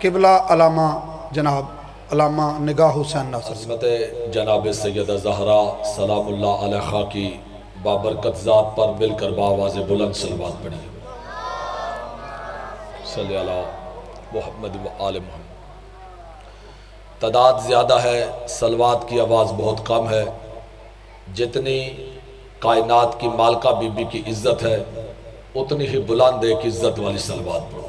قبلہ علامہ جناب علامہ نگاہ حسین ناصر عظمت جناب سیدہ زہرا سلام اللہ علیہا کی بابرکت ذات پر مل کر بآواز بلند صلوات پڑھی۔ صلی اللہ محمد و آل محمد۔ تعداد زیادہ ہے، صلوات کی آواز بہت کم ہے۔ جتنی کائنات کی مالکہ بی بی کی عزت ہے اتنی ہی بلند ایک عزت والی صلوات پڑھو۔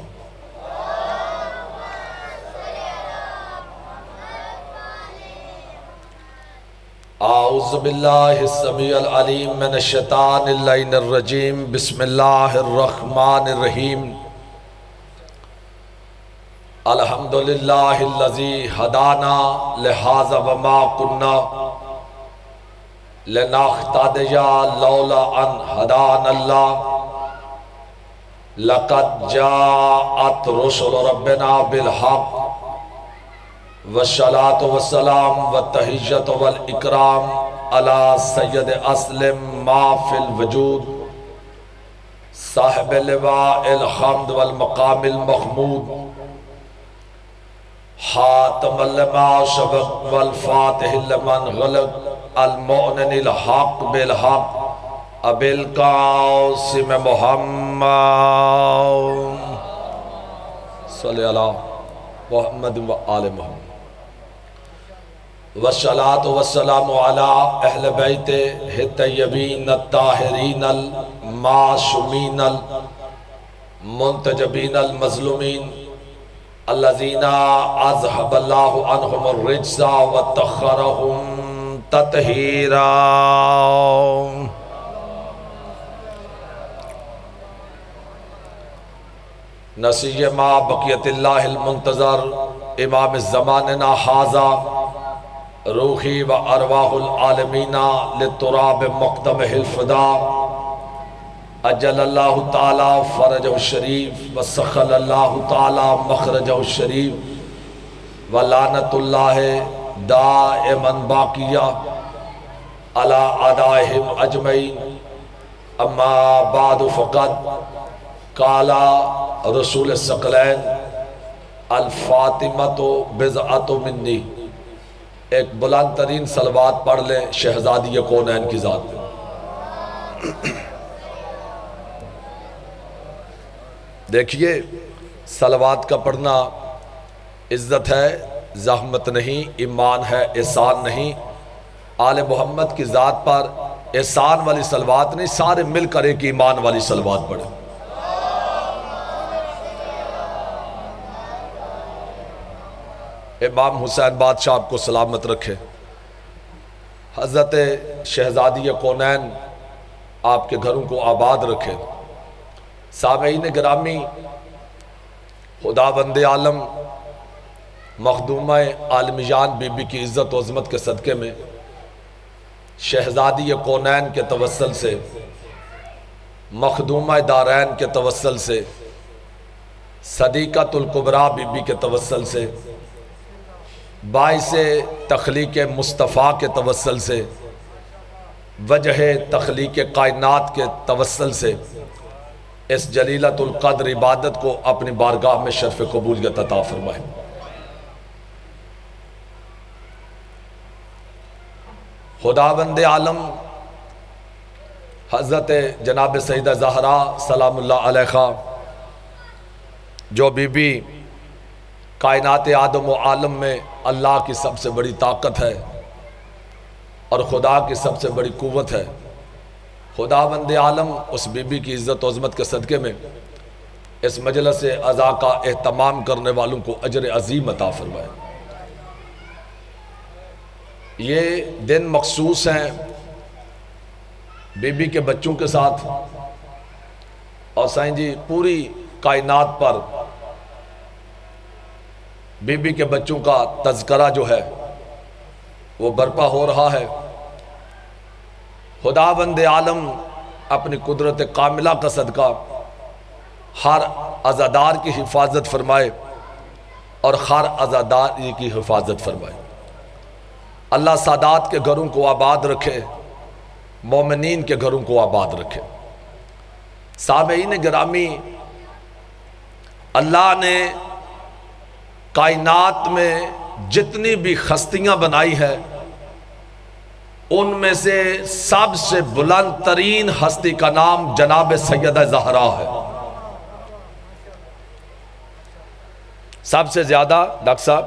اعوذ باللہ السمیع العلیم من الشیطان اللعین الرجیم، بسم اللہ الرحمن الرحیم۔ الحمدللہ الذی ہدانا لہذا وما کننا لنہتدی لولا ان ہدانا اللہ لقد جاءت رسل ربنا بالحق والصلاة والسلام والتحیۃ والاکرام علی سید اسلم ما فی الوجود صاحب لواء الحمد والمقام المحمود حاتم لما سبق والفاتح لمن غلق المؤمن الحق بالحق ابی القاسم محمد صلی اللہ محمد و آل محمد والصلاة والسلام علی اہل بیت الطیبین الطاہرین المعصومین المنتجبین المظلومین الذین اذهب اللہ عنہم الرجس وطہرہم تطہیرا۔ نسی ما بقیت اللہ المنتظر امام زماننا حاضا روحی و ارواح العالمین للتراب مقدم الفدا اجل اللہ تعالی فرجہ الشریف وسخل اللہ تعالی مخرجہ الشریف ولعنت اللہ دائما باقیہ علی اعدائہم اجمعین۔ اما بعد فقد قال رسول الثقلین الفاطمۃ بضعۃ منی۔ ایک بلند ترین صلوات پڑھ لیں شہزادی کونین کی ذات پہ۔ دیکھیے صلوات کا پڑھنا عزت ہے، زحمت نہیں، ایمان ہے، احسان نہیں۔ آل محمد کی ذات پر احسان والی صلوات نہیں، سارے مل کر ایک ایمان والی صلوات پڑھیں۔ امام حسین بادشاہ آپ کو سلامت رکھے، حضرت شہزادی کونین آپ کے گھروں کو آباد رکھے۔ سامعین گرامی، خداوند عالم مخدومہ عالم جان بی بی کی عزت و عظمت کے صدقے میں شہزادی کونین کے توسل سے، مخدومہ دارین کے توسل سے، صدیقۃ الکبریٰ بی بی کے توسل سے، باعث تخلیق مصطفیٰ کے توسل سے، وجہ تخلیق کائنات کے توسل سے اس جلیلۃ القدر عبادت کو اپنی بارگاہ میں شرف قبولیت عطا فرمائے۔ خداوند عالم حضرت جناب سیدہ زہرا سلام اللہ علیہا جو بی بی کائنات آدم و عالم میں اللہ کی سب سے بڑی طاقت ہے اور خدا کی سب سے بڑی قوت ہے، خداوند عالم اس بی بی کی عزت و عظمت کے صدقے میں اس مجلس عزا کا اہتمام کرنے والوں کو اجر عظیم عطا فرمائے۔ یہ دن مخصوص ہیں بی بی کے بچوں کے ساتھ، اور سائیں جی پوری کائنات پر بی بی کے بچوں کا تذکرہ جو ہے وہ برپا ہو رہا ہے۔ خداوند عالم اپنی قدرت کاملہ کا صدقہ ہر عزادار کی حفاظت فرمائے اور ہر عزادار کی حفاظت فرمائے۔ اللہ سادات کے گھروں کو آباد رکھے، مومنین کے گھروں کو آباد رکھے۔ سامعین گرامی، اللہ نے کائنات میں جتنی بھی ہستیاں بنائی ہے ان میں سے سب سے بلند ترین ہستی کا نام جناب سیدہ زہرا ہے۔ سب سے زیادہ ڈاکٹر صاحب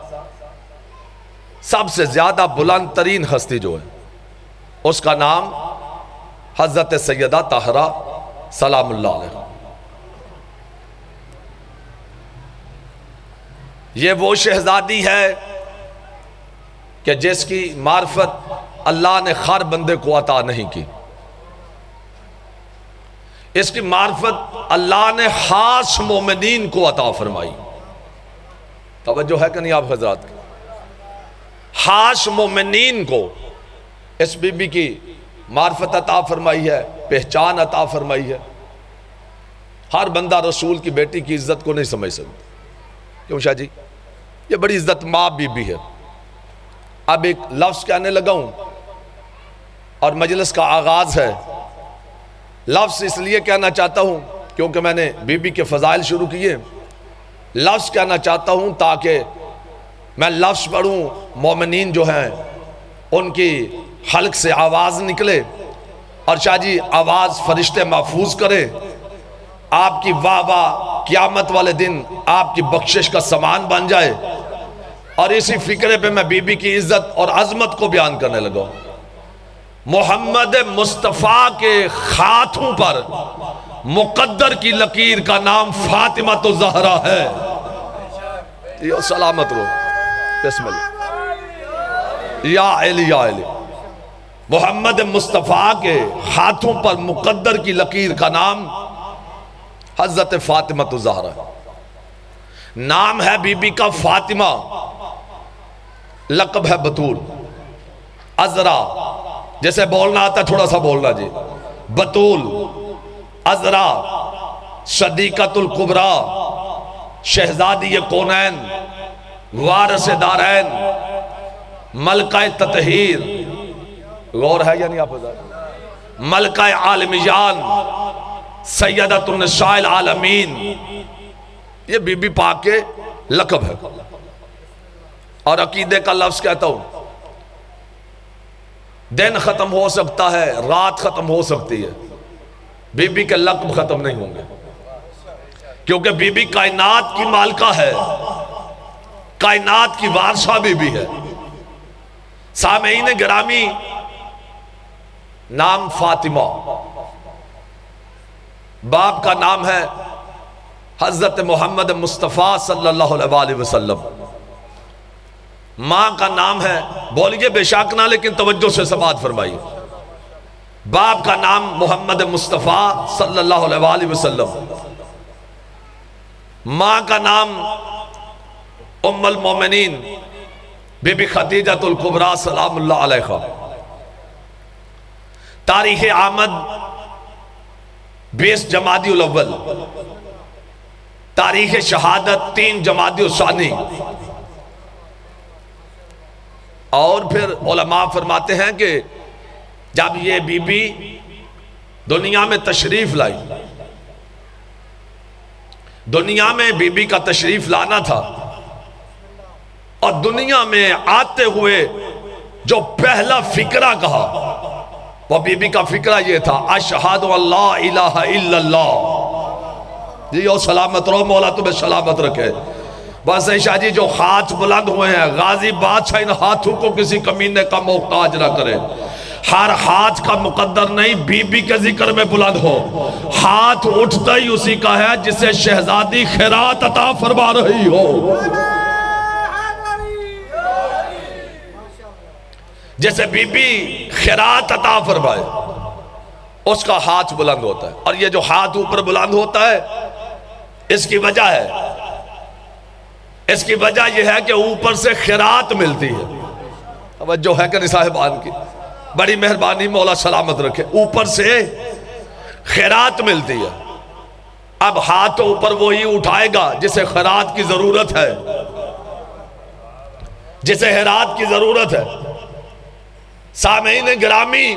سب سے زیادہ بلند ترین ہستی جو ہے اس کا نام حضرت سیدہ طاہرہ سلام اللہ علیہ۔ یہ وہ شہزادی ہے کہ جس کی معرفت اللہ نے ہر بندے کو عطا نہیں کی۔ اس کی معرفت اللہ نے خاص مومنین کو عطا فرمائی۔ توجہ ہے کہ نہیں آپ حضرات کی؟ خاص مومنین کو اس بی بی کی معرفت عطا فرمائی ہے، پہچان عطا فرمائی ہے۔ ہر بندہ رسول کی بیٹی کی عزت کو نہیں سمجھ سکتا۔ کیوں شاہ جی؟ یہ بڑی عزت ماں بی بی ہے۔ اب ایک لفظ کہنے لگا ہوں اور مجلس کا آغاز ہے۔ لفظ اس لیے کہنا چاہتا ہوں کیونکہ میں نے بی بی کے فضائل شروع کیے۔ لفظ کہنا چاہتا ہوں تاکہ میں لفظ پڑھوں، مومنین جو ہیں ان کی حلق سے آواز نکلے اور شاہ جی آواز فرشتے محفوظ کرے، آپ کی واہ واہ قیامت والے دن آپ کی بخشش کا سامان بن جائے۔ اور اسی فکرے پہ میں بی بی کی عزت اور عظمت کو بیان کرنے لگا۔ محمد مصطفیٰ کے ہاتھوں پر مقدر کی لکیر کا نام فاطمہ تو زہرا ہے۔ یہ سلامت رو بسم اللہ یا علی یا علی۔ محمد مصطفیٰ کے ہاتھوں پر مقدر کی لکیر کا نام حضرت فاطمہ تو زہرا ہے۔ نام ہے بی بی کا فاطمہ، لقب ہے بطول۔ عذرا جیسے بولنا آتا ہے تھوڑا سا بولنا جی، بطول، عذرا، صدیقۃ الکبریٰ، شہزادی کونین، وارث دارین، ملکہ تطہیر، غور ہے یا نہیں آپ بتا؟ ملکہ عالمیان، سیدۃ النساء العالمین، یہ بی بی پاک کے لقب ہے۔ اور عقیدے کا لفظ کہتا ہوں، دن ختم ہو سکتا ہے، رات ختم ہو سکتی ہے، بی بی کے لقب ختم نہیں ہوں گے، کیونکہ بی بی کائنات کی مالکہ ہے، کائنات کی وارثہ بی بی ہے۔ سامعین گرامی، نام فاطمہ، باپ کا نام ہے حضرت محمد مصطفیٰ صلی اللہ علیہ وسلم، ماں کا نام ہے، بولیے بے شک نہ لیکن توجہ سے سماعت فرمائیے، باپ کا نام محمد مصطفیٰ صلی اللہ علیہ وسلم، ماں کا نام ام المومنین بی بی خدیجۃ الکبریٰ سلام اللہ علیہ۔ تاریخ آمد 20 جمادی الاول، تاریخ شہادت 3 جمادی الثانی۔ اور پھر علماء فرماتے ہیں کہ جب یہ بی بی دنیا میں تشریف لائی، دنیا میں بی بی کا تشریف لانا تھا، اور دنیا میں آتے ہوئے جو پہلا فکرہ کہا وہ بی بی کا فکرہ یہ تھا، اشہد اللہ الہ الا اللہ۔ جی اور سلامت رہو، مولا تمہیں سلامت رکھے۔ بس شاہ جی جو ہاتھ بلند ہوئے ہیں، غازی بادشاہ ان ہاتھوں کو کسی کمینے کا محتاج نہ کرے۔ ہر ہاتھ کا مقدر نہیں بی بی کے ذکر میں بلند ہو، ہاتھ اٹھتا ہی اسی کا ہے جسے شہزادی خیرات عطا فرما رہی ہو، جیسے بی بی خیرات عطا فرمائے اس کا ہاتھ بلند ہوتا ہے۔ اور یہ جو ہاتھ اوپر بلند ہوتا ہے اس کی وجہ ہے، اس کی وجہ یہ ہے کہ اوپر سے خیرات ملتی ہے۔ توجہ ہے کہ نہیں صاحبان کی؟ بڑی مہربانی، مولا سلامت رکھے۔ اوپر سے خیرات ملتی ہے۔ اب ہاتھ اوپر وہی اٹھائے گا جسے خیرات کی ضرورت ہے، جسے خیرات کی ضرورت ہے۔ سامعین گرامی،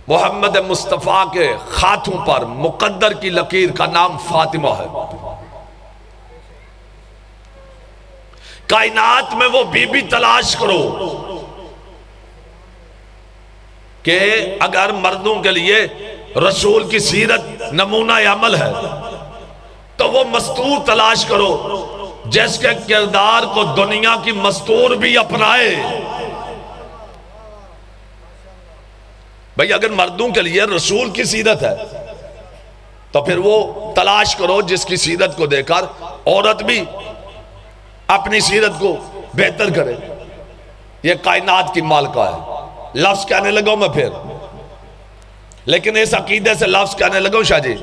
محمد مصطفیٰ کے ہاتھوں پر مقدر کی لکیر کا نام فاطمہ ہے۔ کائنات میں وہ بی بی تلاش کرو کہ اگر مردوں کے لیے رسول کی سیرت نمونہ عمل ہے تو وہ مستور تلاش کرو جس کے کردار کو دنیا کی مستور بھی اپنائے۔ بھئی اگر مردوں کے لیے رسول کی سیرت ہے تو پھر وہ تلاش کرو جس کی سیرت کو دیکھ کر عورت بھی اپنی سیرت کو بہتر کرے۔ یہ کائنات کی مالکہ ہے۔ لفظ کہنے لگا میں پھر، لیکن اس عقیدے سے لفظ کہنے لگا شاہ جی،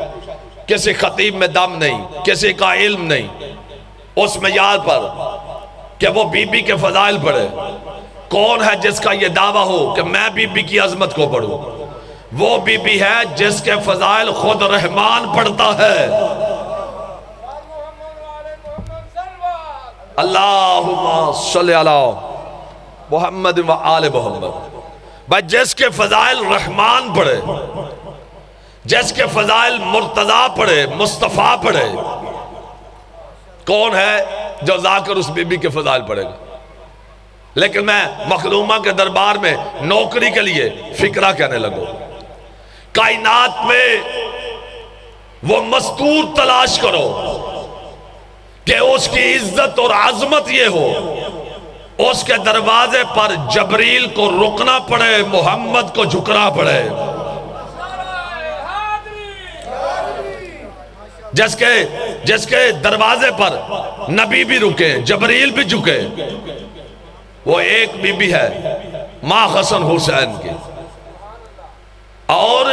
کسی خطیب میں دم نہیں، کسی کا علم نہیں اس معیار پر کہ وہ بی بی کے فضائل پڑھے۔ کون ہے جس کا یہ دعویٰ ہو کہ میں بی بی کی عظمت کو پڑھوں؟ وہ بی بی ہے جس کے فضائل خود رحمان پڑھتا ہے۔ اللہم صلی علی محمد و آل محمد۔ بھائی جس کے فضائل رحمان پڑھے، جس کے فضائل مرتضیٰ پڑھے، مصطفیٰ پڑھے، کون ہے جو ذاکر اس بی بی کے فضائل پڑھے گا؟ لیکن میں مخدومہ کے دربار میں نوکری کے لیے فکرہ کہنے لگو۔ کائنات میں وہ مستور تلاش کرو کہ اس کی عزت اور عظمت یہ ہو اس کے دروازے پر جبریل کو رکنا پڑے، محمد کو جھکنا پڑے۔ جس کے دروازے پر نبی بھی رکے، جبریل بھی جھکے، وہ ایک بی بی ہے ماں حسن حسین کی۔ اور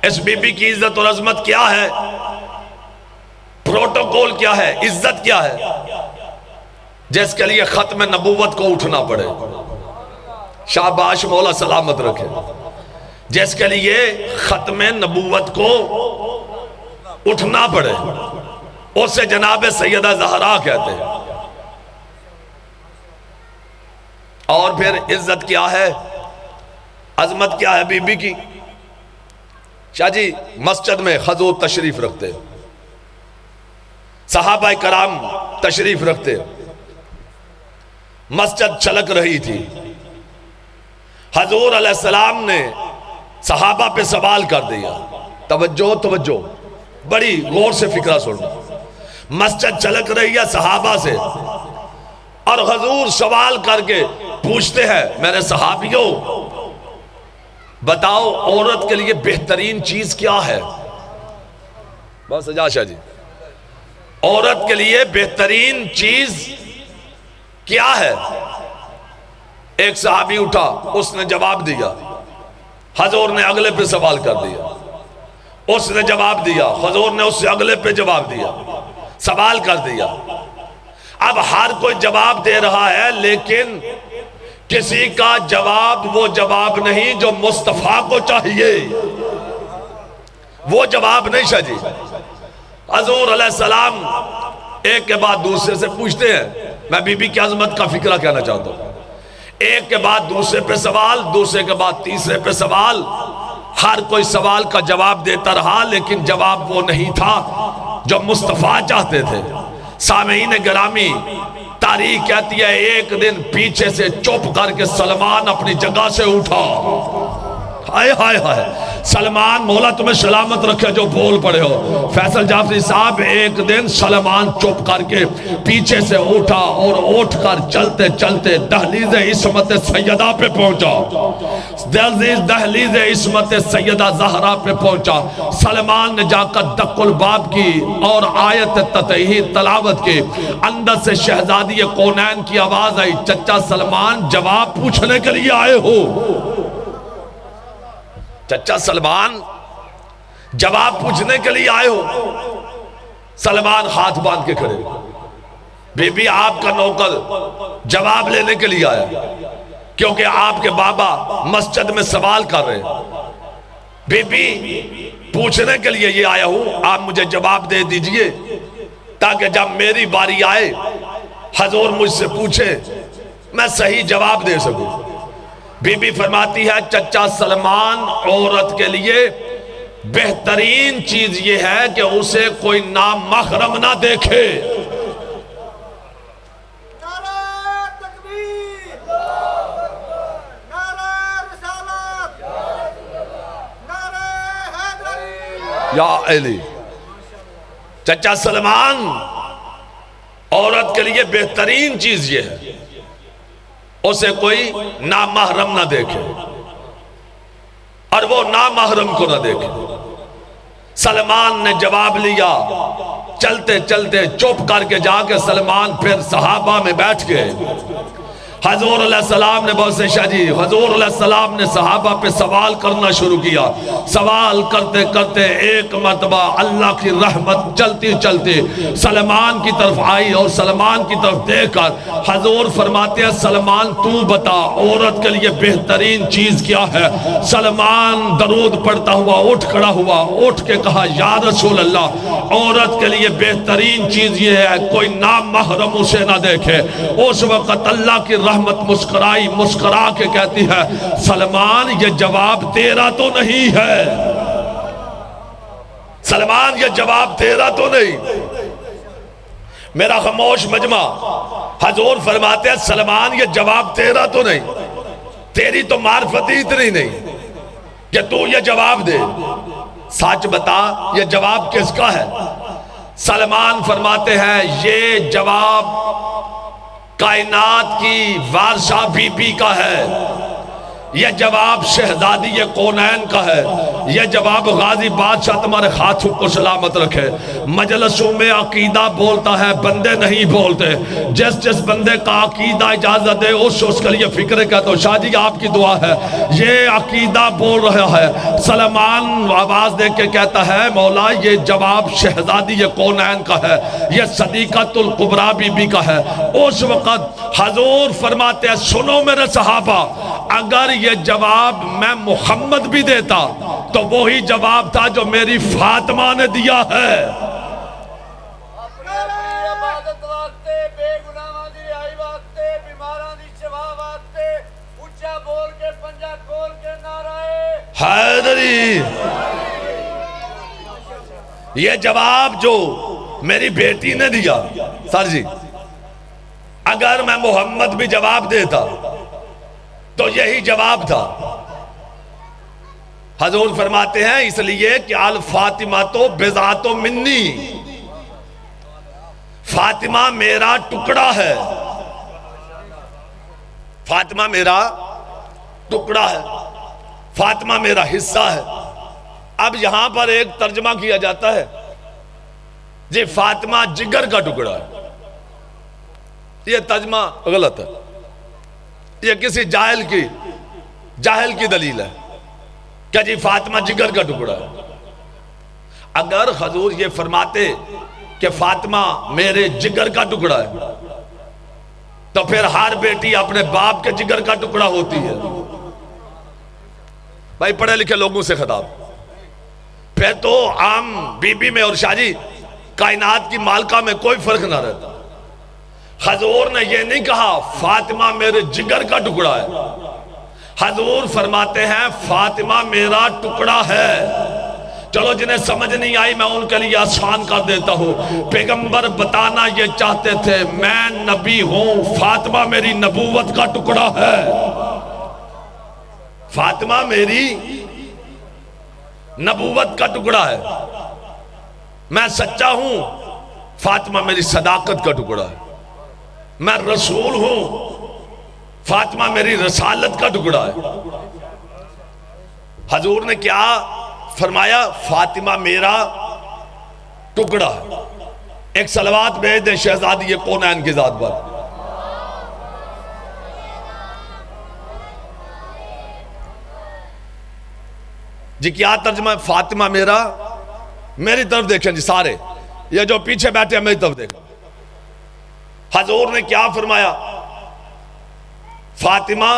اس بی بی کی عزت اور عظمت کیا ہے، پروٹوکول کیا ہے، عزت کیا ہے؟ جس کے لیے ختم نبوت کو اٹھنا پڑے، شاباش مولا سلامت رکھے، جس کے لیے ختم نبوت کو اٹھنا پڑے اسے جناب سیدہ زہرا کہتے ہیں۔ اور پھر عزت کیا ہے، عظمت کیا ہے بی بی کی؟ شاہ جی مسجد میں حضور تشریف رکھتے، صحابہ کرام تشریف رکھتے، مسجد چھلک رہی تھی، حضور علیہ السلام نے صحابہ پہ سوال کر دیا۔ توجہ بڑی غور سے فکرہ سننا۔ مسجد چھلک رہی ہے صحابہ سے اور حضور سوال کر کے پوچھتے ہیں میرے صحابیوں بتاؤ عورت کے لیے بہترین چیز کیا ہے؟ بس سجا شاہ جی، عورت کے لیے بہترین چیز کیا ہے؟ ایک صحابی اٹھا، اس نے جواب دیا، حضور نے اگلے پہ سوال کر دیا، اس نے جواب دیا، حضور نے اس سے اگلے پہ جواب دیا، سوال کر دیا۔ اب ہر کوئی جواب دے رہا ہے لیکن کسی کا جواب وہ جواب نہیں جو مصطفیٰ کو چاہیے، وہ جواب نہیں شاہ جی۔ حضور علیہ السلام ایک کے بعد دوسرے سے پوچھتے ہیں، میں بی بی کی عظمت کا فکرہ کہنا چاہتا ہوں، ایک کے بعد دوسرے پہ سوال، دوسرے کے بعد تیسرے پہ سوال، ہر کوئی سوال کا جواب دیتا رہا لیکن جواب وہ نہیں تھا جو مصطفیٰ چاہتے تھے۔ سامعین گرامی، تاریخ کہتی ہے ایک دن پیچھے سے چپ کر کے سلمان اپنی جگہ سے اٹھا۔ ہائے ہائے ہائے، سلمان مولا تمہیں سلامت رکھے جو بول پڑے ہو۔ فیصل جعفری صاحب ایک دن سلمان چپ کر کے پیچھے سے اٹھا اور اٹھ کر چلتے چلتے دہلیز عصمت سیدہ پہ پہنچا، دہلیز عصمت سیدہ زہرا پہ پہنچا۔ سلمان نے جا کر دق الباب کی اور آیت تطہیر تلاوت کی، اندر سے شہزادی کونین کی آواز آئی، چچا سلمان جواب پوچھنے کے لیے آئے ہو؟ چچا سلمان جواب پوچھنے کے لیے آئے ہو؟ سلمان ہاتھ باندھ کے کھڑے، بی بی آپ کا نوکر جواب لینے کے لیے آیا کیونکہ آپ کے بابا مسجد میں سوال کر رہے ہیں۔ بی بی پوچھنے کے لیے یہ آیا ہوں، آپ مجھے جواب دے دیجئے تاکہ جب میری باری آئے حضور مجھ سے پوچھے میں صحیح جواب دے سکوں۔ بی بی فرماتی ہے چچا سلمان عورت کے لیے بہترین چیز یہ ہے کہ اسے کوئی نامحرم نہ دیکھے۔ یا علی۔ چچا سلمان، عورت کے لیے بہترین چیز یہ ہے اسے کوئی نامحرم نہ دیکھے اور وہ نامحرم کو نہ دیکھے۔ سلمان نے جواب لیا، چلتے چلتے چپ کر کے جا کے سلمان پھر صحابہ میں بیٹھ گئے۔ حضور علیہ السلام نے بہت سے شاہ جی، حضور علیہ السلام نے صحابہ پہ سوال کرنا شروع کیا۔ سوال کرتے کرتے ایک مرتبہ اللہ کی رحمت چلتی چلتی سلمان کی طرف آئی اور سلمان کی طرف دیکھ کر حضور فرماتے ہیں سلمان تو بتا عورت کے لیے بہترین چیز کیا ہے؟ سلمان درود پڑھتا ہوا اٹھ کھڑا ہوا، اٹھ کے کہا یا رسول اللہ، عورت کے لیے بہترین چیز یہ ہے کوئی نامحرم اسے نہ دیکھے۔ اس وقت اللہ کی رحمت مسکرائی، مسکرا کے کہتی ہے سلمان یہ جواب تیرا تو نہیں ہے، سلمان یہ جواب تیرا تو نہیں۔ میرا خاموش مجمع، حضور فرماتے ہیں سلمان یہ جواب تیرا تو نہیں، تیری تو معرفت اتنی نہیں کہ تو یہ جواب دے، سچ بتا یہ جواب کس کا ہے؟ سلمان فرماتے ہیں یہ جواب کائنات کی وارثہ بی بی کا ہے، یہ جواب شہزادی کونین کا ہے، یہ جواب غازی بادشاہ تمہارے ہاتھوں کو سلامت رکھے۔ مجلسوں میں عقیدہ بولتا ہے، بندے نہیں بولتے، جس جس بندے کا عقیدہ اجازت دے اس کے لیے فکر کہتا ہوں شاہ جی آپ کی دعا ہے، یہ عقیدہ بول رہا ہے۔ سلمان آواز دے کے کہتا ہے مولا یہ جواب شہزادی کونین کا ہے، یہ صدیقۃ الکبریٰ بی بی کا ہے۔ اس وقت حضور فرماتے ہیں سنو میرے صحابہ، اگر یہ جواب میں محمد بھی دیتا تو وہی جواب تھا جو میری فاطمہ نے دیا ہے۔ حیدری، یہ جواب جو میری بیٹی نے دیا سر جی، اگر میں محمد بھی جواب دیتا تو یہی جواب تھا۔ حضور فرماتے ہیں اس لیے کہ الفاطمہ تو بضعۃ منی، فاطمہ میرا ٹکڑا ہے، فاطمہ میرا ٹکڑا ہے، فاطمہ میرا حصہ ہے۔ اب یہاں پر ایک ترجمہ کیا جاتا ہے جی فاطمہ جگر کا ٹکڑا ہے، یہ ترجمہ غلط ہے، یہ کسی جاہل کی دلیل ہے کہ جی فاطمہ جگر کا ٹکڑا ہے۔ اگر حضور یہ فرماتے کہ فاطمہ میرے جگر کا ٹکڑا ہے تو پھر ہر بیٹی اپنے باپ کے جگر کا ٹکڑا ہوتی ہے۔ بھائی پڑھے لکھے لوگوں سے خطاب، پھر تو عام بی بی میں اور شاہ جی کائنات کی مالکہ میں کوئی فرق نہ رہتا۔ حضور نے یہ نہیں کہا فاطمہ میرے جگر کا ٹکڑا ہے، حضور فرماتے ہیں فاطمہ میرا ٹکڑا ہے۔ چلو جنہیں سمجھ نہیں آئی میں ان کے لیے آسان کر دیتا ہوں۔ پیغمبر بتانا یہ چاہتے تھے میں نبی ہوں، فاطمہ میری نبوت کا ٹکڑا ہے، فاطمہ میری نبوت کا ٹکڑا ہے، میں سچا ہوں، فاطمہ میری صداقت کا ٹکڑا ہے، میں رسول ہوں، فاطمہ میری رسالت کا ٹکڑا ہے۔ حضور نے کیا فرمایا؟ فاطمہ میرا ٹکڑا ہے۔ ایک صلوات بھیج دیں شہزادی کونین کی ذات پر۔ جی کیا ترجمہ ہے؟ فاطمہ میرا، میری طرف دیکھیں جی سارے، یہ جو پیچھے بیٹھے ہیں میری طرف دیکھیں۔ حضور نے کیا فرمایا؟ فاطمہ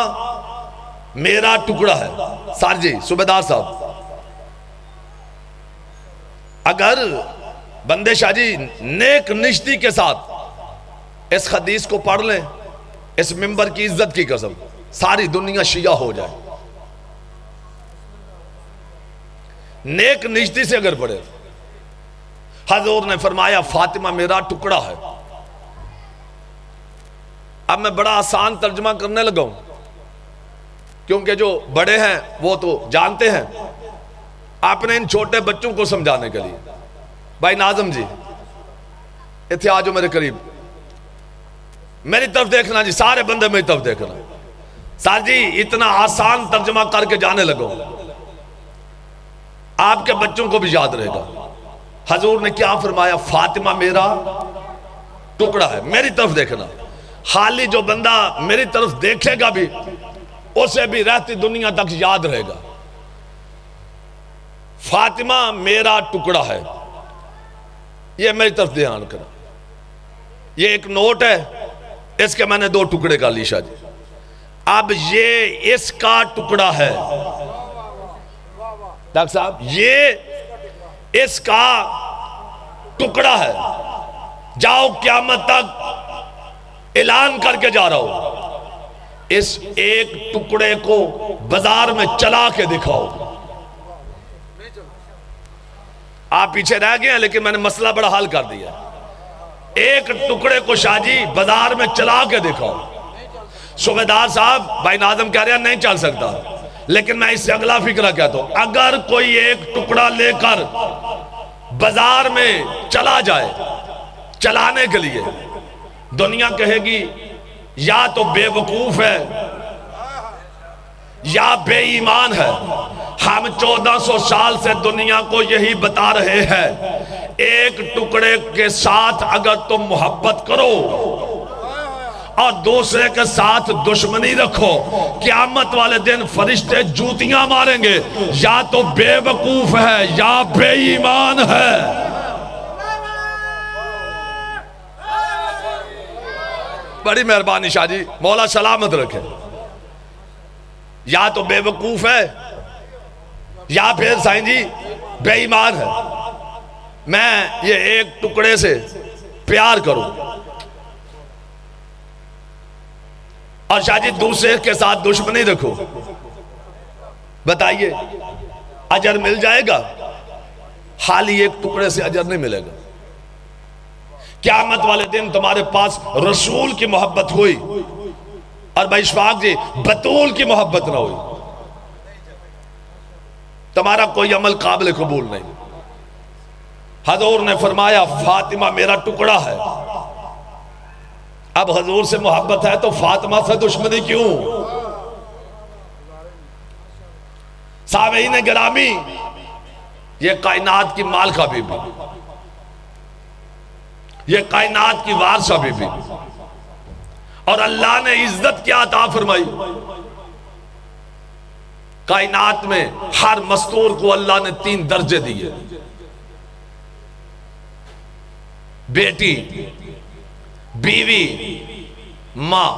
میرا ٹکڑا ہے۔ سار جی صوبیدار صاحب، اگر بندے شاہ جی نیک نشتی کے ساتھ اس حدیث کو پڑھ لیں، اس منبر کی عزت کی قسم ساری دنیا شیعہ ہو جائے، نیک نشتی سے اگر پڑھے۔ حضور نے فرمایا فاطمہ میرا ٹکڑا ہے۔ اب میں بڑا آسان ترجمہ کرنے لگا ہوں کیونکہ جو بڑے ہیں وہ تو جانتے ہیں، آپ نے ان چھوٹے بچوں کو سمجھانے کے لیے، بھائی ناظم جی اتھے آجو میرے قریب، میری طرف دیکھنا جی، سارے بندے میری طرف دیکھنا. سر جی اتنا آسان ترجمہ کر کے جانے لگو، آپ کے بچوں کو بھی یاد رہے گا. حضور نے کیا فرمایا؟ فاطمہ میرا ٹکڑا ہے. میری طرف دیکھنا، خالی جو بندہ میری طرف دیکھے گا بھی اسے بھی رہتی دنیا تک یاد رہے گا. فاطمہ میرا ٹکڑا ہے، یہ میری طرف دھیان کرنا. یہ ایک نوٹ ہے، اس کے میں نے 2 ٹکڑے کر لی شاہ جی. اب یہ اس کا ٹکڑا ہے ڈاکٹر صاحب، یہ اس کا ٹکڑا ہے. جاؤ قیامت تک اعلان کر کے جا رہا ہو، اس ایک ٹکڑے کو بازار میں چلا کے دکھاؤ. آپ پیچھے رہ گئے ہیں لیکن میں نے مسئلہ بڑا حل کر دیا. ایک ٹکڑے کو شاہ جی بازار میں چلا کے دکھاؤ. صوبیدار صاحب، بھائی ناظم کہہ رہے ہیں نہیں چل سکتا، لیکن میں اس سے اگلا فکرہ کہتا ہوں، اگر کوئی ایک ٹکڑا لے کر بازار میں چلا جائے چلانے کے لیے، دنیا کہے گی یا تو بے وقوف ہے یا بے ایمان ہے. ہم 1400 سال سے دنیا کو یہی بتا رہے ہیں، ایک ٹکڑے کے ساتھ اگر تم محبت کرو اور دوسرے کے ساتھ دشمنی رکھو، قیامت والے دن فرشتے جوتیاں ماریں گے. یا تو بے وقوف ہے یا بے ایمان ہے. بڑی مہربانی شاہ جی، مولا سلامت رکھے. یا تو بے وقوف ہے یا پھر سائن جی بے ایمان ہے. میں یہ ایک ٹکڑے سے پیار کروں اور شاہ جی دوسرے کے ساتھ دشمنی رکھو، بتائیے اجر مل جائے گا؟ خالی ایک ٹکڑے سے اجر نہیں ملے گا. قیامت والے دن تمہارے پاس رسول کی محبت ہوئی اور بھائی اشفاق جی بطول کی محبت نہ ہوئی، تمہارا کوئی عمل قابل قبول نہیں. حضور نے فرمایا فاطمہ میرا ٹکڑا ہے. اب حضور سے محبت ہے تو فاطمہ سے دشمنی کیوں؟ سامعین گرامی، یہ کائنات کی مالکہ بی بی، یہ کائنات کی وارثہ بی بی، اور اللہ نے عزت کیا عطا فرمائی. کائنات میں ہر مستور کو اللہ نے 3 درجے دیے: بیٹی، بیوی، ماں.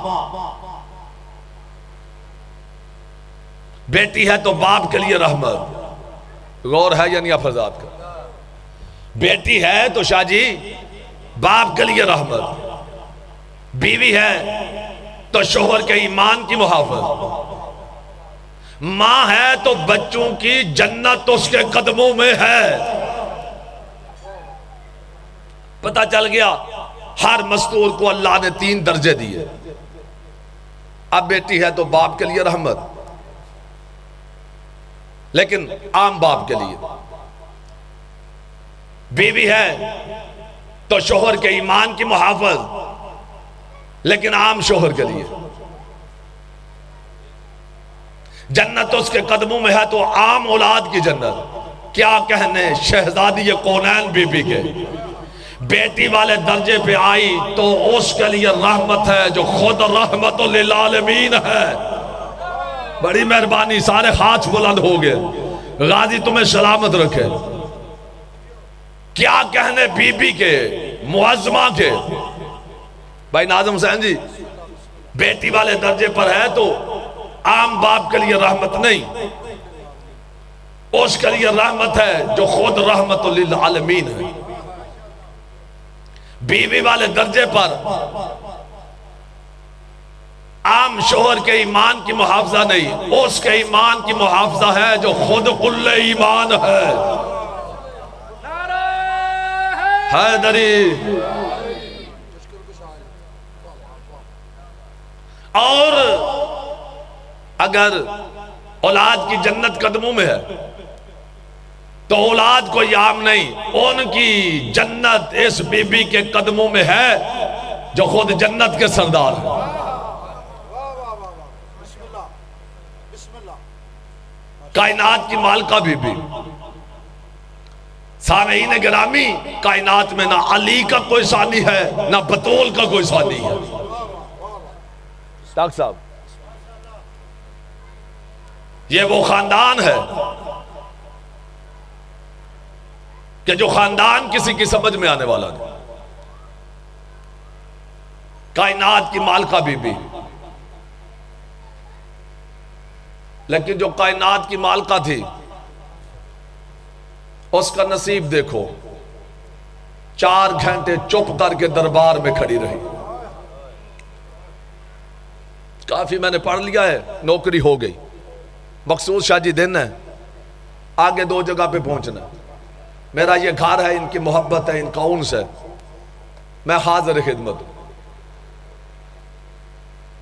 بیٹی ہے تو باپ کے لیے رحمت، غور ہے یا نہیں افرزات کا؟ بیٹی ہے تو شاہ جی باپ کے لیے رحمت. بیوی ہے تو شوہر کے ایمان کی محافظ. ماں ہے تو بچوں کی جنت اس کے قدموں میں ہے. پتہ چل گیا ہر مستور کو اللہ نے 3 درجے دیے. اب بیٹی ہے تو باپ کے لیے رحمت، لیکن عام باپ کے لیے. بیوی ہے تو شوہر کے ایمان کی محافظ، لیکن عام شوہر کے لیے. جنت اس کے قدموں میں ہے تو عام اولاد کی جنت. کیا کہنے شہزادی کونین بی بی کے، بیٹی والے درجے پہ آئی تو اس کے لیے رحمت ہے جو خود رحمت للعالمین ہے. بڑی مہربانی، سارے ہاتھ بلند ہو گئے، غازی تمہیں سلامت رکھے. کیا کہنے بی بی کے، معظمہ کے. بھائی ناظم حسین جی بیٹی والے درجے پر ہے تو عام باپ کے لیے رحمت نہیں، اس کے لیے رحمت ہے جو خود رحمت للعالمین ہے. بیوی والے درجے پر عام شوہر کے ایمان کی محافظہ نہیں، اس کے ایمان کی محافظہ ہے جو خود کل ایمان ہے. حیدری. اور اگر اولاد کی جنت قدموں میں ہے تو اولاد کوئی عام نہیں، ان کی جنت اس بی بی کے قدموں میں ہے جو خود جنت کے سردار ہیں۔ کائنات کی مالکہ بی بی۔ سامعین گرامی، کائنات میں نہ علی کا کوئی ثانی ہے نہ بطول کا کوئی ثانی ہے۔ ڈاکٹر صاحب، یہ وہ خاندان ہے کہ جو خاندان کسی کی سمجھ میں آنے والا نہیں۔ کائنات کی مالکہ بی بی، لیکن جو کائنات کی مالکہ تھی اس کا نصیب دیکھو، 4 گھنٹے چپ کر کے دربار میں کھڑی رہی۔ کافی میں نے پڑھ لیا ہے، نوکری ہو گئی، مخصوص شاہ جی دن ہے، آگے 2 جگہ پہ پہنچنا، میرا یہ گھر ہے، ان کی محبت ہے، ان کا انس ہے، میں حاضر خدمت ہوں۔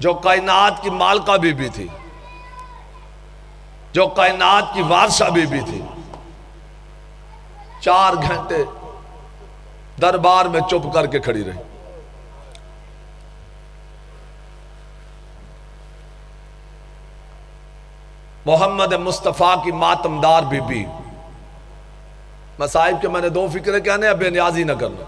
جو کائنات کی مالکہ بی بی تھی، جو کائنات کی وارثہ بی بی تھی، 4 گھنٹے دربار میں چپ کر کے کھڑی رہی۔ محمد مصطفیٰ کی ماتمدار بی بی، مصائب کے میں نے 2 فکرے کہنے ہیں، بے نیازی نہ کرنا۔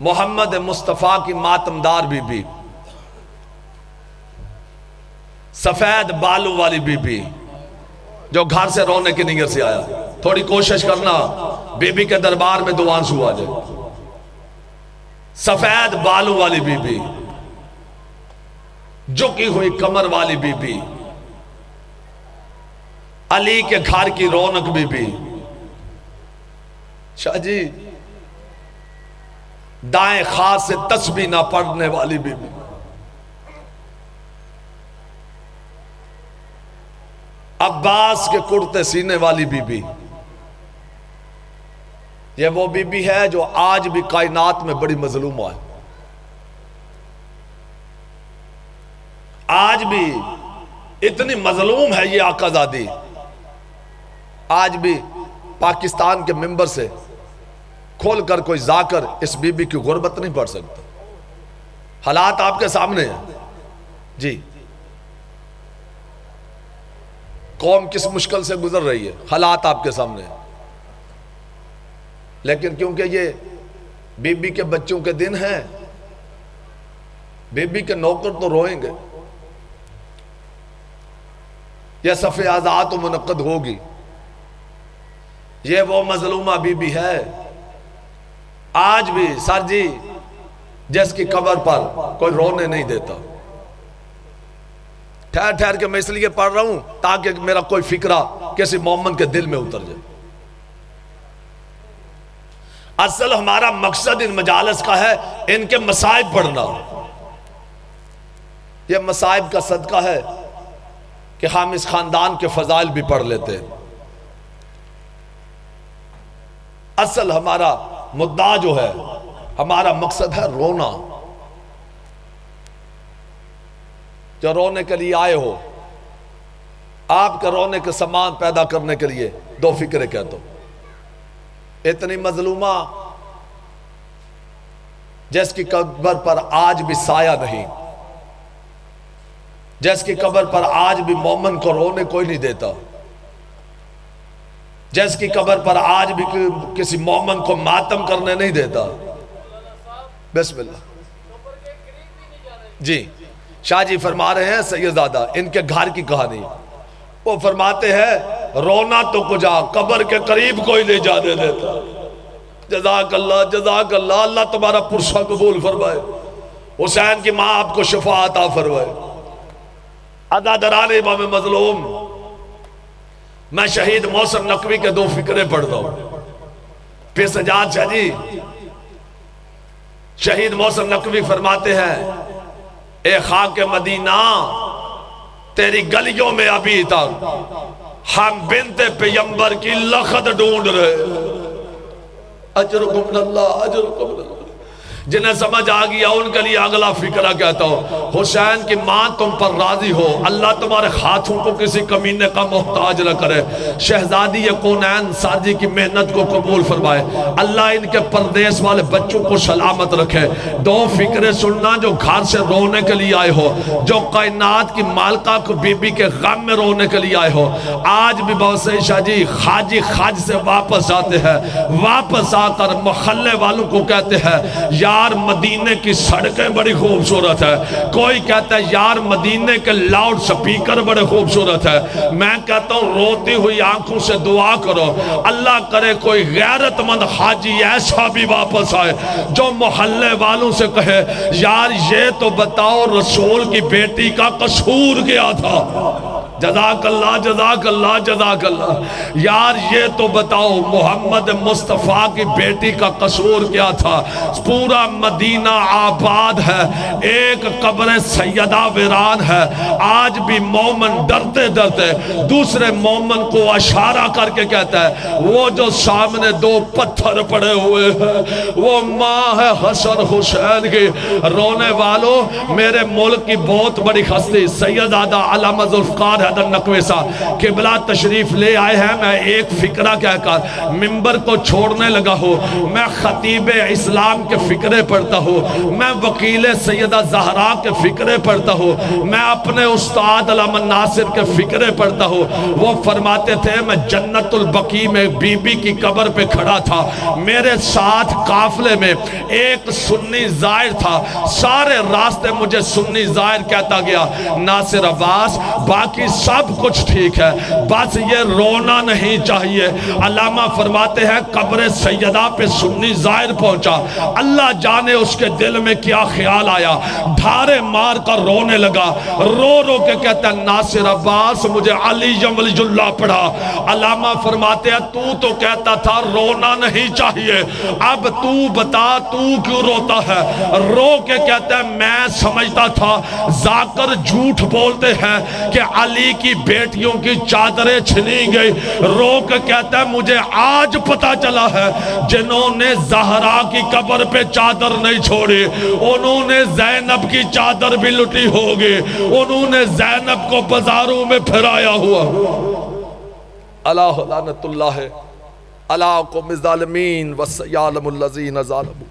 محمد مصطفیٰ کی ماتمدار بی بی، سفید بالوں والی بی بی، جو گھر سے رونے کی نیت سے آیا، تھوڑی کوشش کرنا بی بی کے دربار میں 2 آنسو آ جائے۔ سفید بالوں والی بی بی، جھکی ہوئی کمر والی بی بی، علی کے گھر کی رونق بی بی، شاہ جی دائیں خاص سے تسبیح نہ پڑھنے والی بی بی، عباس کے کرتے سینے والی بی بی، یہ وہ بی بی ہے جو آج بھی کائنات میں بڑی مظلومہ ہے۔ آج بھی اتنی مظلوم ہے یہ آقا زادی، آج بھی پاکستان کے ممبر سے کھول کر کوئی ذاکر اس بی بی کی غربت نہیں پڑھ سکتا۔ حالات آپ کے سامنے ہیں جی، قوم کس مشکل سے گزر رہی ہے، حالات آپ کے سامنے ہیں، لیکن کیونکہ یہ بی بی کے بچوں کے دن ہیں، بی بی کے نوکر تو روئیں گے، یہ صف آزاد منعقد ہوگی۔ یہ وہ مظلومہ بی بی ہے، آج بھی سر جی جس کی قبر پر کوئی رونے نہیں دیتا۔ ٹھہر ٹھہر کے میں اس لیے پڑھ رہا ہوں تاکہ میرا کوئی فکرہ کسی مومن کے دل میں اتر جائے۔ اصل ہمارا مقصد ان مجالس کا ہے ان کے مصائب پڑھنا۔ یہ مصائب کا صدقہ ہے کہ ہم اس خاندان کے فضائل بھی پڑھ لیتے ہیں۔ اصل ہمارا مدعا جو ہے، ہمارا مقصد ہے رونا۔ جو رونے کے لیے آئے ہو، آپ کے رونے کے سامان پیدا کرنے کے لیے 2 فکرے کہتا ہوں۔ اتنی مظلومہ جس کی قبر پر آج بھی سایہ نہیں، جس کی قبر پر آج بھی مومن کو رونے کوئی نہیں دیتا، جس کی قبر پر آج بھی کسی مومن کو ماتم کرنے نہیں دیتا۔ بسم اللہ جی، شاہ جی فرما رہے ہیں سیدزادہ ان کے گھر کی کہانی، وہ فرماتے ہیں رونا تو کجا قبر کے قریب کوئی نہیں جانے دیتا۔ جزاک اللہ جزاک اللہ، اللہ تمہارا پرسہ قبول فرمائے، حسین کی ماں آپ کو شفا عطا فرمائے۔ عزاداران امام مظلوم، میں شہید محسن نقوی کے 2 فکرے پڑھتا ہوں۔ پھر سجاد شاہ جی شہید محسن نقوی فرماتے ہیں اے خاک مدینہ تیری گلیوں میں ابھی تک ہم بنت پیغمبر کی لخت ڈھونڈ رہے، اجرکم اللہ اجرکم اللہ۔ جنہیں سمجھ آ گیا ان کے لیے اگلا فکرہ کہتا ہوں، حسین کی ماں تم پر راضی ہو، اللہ تمہارے ہاتھوں کو کسی کمینے کا محتاج نہ کرے، شہزادی کونین ساجی کی محنت کو قبول فرمائے، اللہ ان کے پردیس والے بچوں کو سلامت رکھے۔ دو فکرے سننا جو گھر سے رونے کے لیے آئے ہو، جو کائنات کی مالکہ کو بی بی کے غم میں رونے کے لیے آئے ہو، آج بھی بہت سے شاہ جی خاجی خاج سے واپس آتے ہیں، واپس آ کر محلے والوں کو کہتے ہیں یار مدینے کی سڑکیں بڑی خوبصورت ہے، کوئی کہتا ہے یار مدینے کے لاؤڈ سپیکر بڑے خوبصورت ہے۔ میں کہتا ہوں روتی ہوئی آنکھوں سے دعا کرو، اللہ کرے کوئی غیرت مند حاجی ایسا بھی واپس آئے جو محلے والوں سے کہے یار یہ تو بتاؤ رسول کی بیٹی کا قصور کیا تھا، جزاک اللہ جزاک اللہ جزاک اللہ، یار یہ تو بتاؤ محمد مصطفیٰ کی بیٹی کا قصور کیا تھا۔ پورا مدینہ آباد ہے، ایک قبر سیدہ ویران ہے، آج بھی مومن ڈرتے ڈرتے دوسرے مومن کو اشارہ کر کے کہتا ہے وہ جو سامنے دو پتھر پڑے ہوئے ہیں وہ ماں ہے حسن حسین کی۔ رونے والوں میرے ملک کی بہت بڑی ہستی سیدزادہ علامہ ذوالفقار حیدر نقوی صاحب قبلہ تشریف لے آئے ہیں۔ میں ایک فکرہ کہہ کر منبر کو چھوڑنے لگا ہوں، میں خطیب اسلام کے فکرے پڑھتا ہوں، میں وکیل سیدہ زہرا کے فکرے پڑھتا ہوں، میں اپنے استاد علامہ ناصر کے فکرے پڑھتا ہوں۔ وہ فرماتے تھے میں جنت البقیع میں بی بی کی قبر پہ کھڑا تھا، میرے ساتھ قافلے میں ایک سنی زائر تھا، سارے راستے مجھے سنی زائر کہتا گیا ناصر عباس باقی سب کچھ ٹھیک ہے بس یہ رونا نہیں چاہیے۔ علامہ فرماتے ہیں قبر سیدہ پہ سنی زائر پہنچا، اللہ جانے اس کے دل میں کیا خیال آیا، دھارے مار کر رونے لگا، رو رو کے کہتا ہے ناصر عباس مجھے علی ولی اللہ پڑھا۔ علامہ فرماتے ہیں تو کہتا تھا رونا نہیں چاہیے، اب تو بتا تو کیوں روتا ہے؟ رو کے کہتا ہے میں سمجھتا تھا ذاکر جھوٹ بولتے ہیں کہ علی کی بیٹیوں کی چادریں چھنی گئی، رو کے کہتا ہے مجھے آج پتا چلا ہے جنہوں نے زہرا کی قبر پہ چادر نہیں چھوڑی انہوں نے زینب کی چادر بھی لٹی ہوگی، انہوں نے زینب کو بازاروں میں پھرایا ہوا۔ اللہ لعنت اللہ علی قوم الظالمین وسیعلم الذین ظلموا۔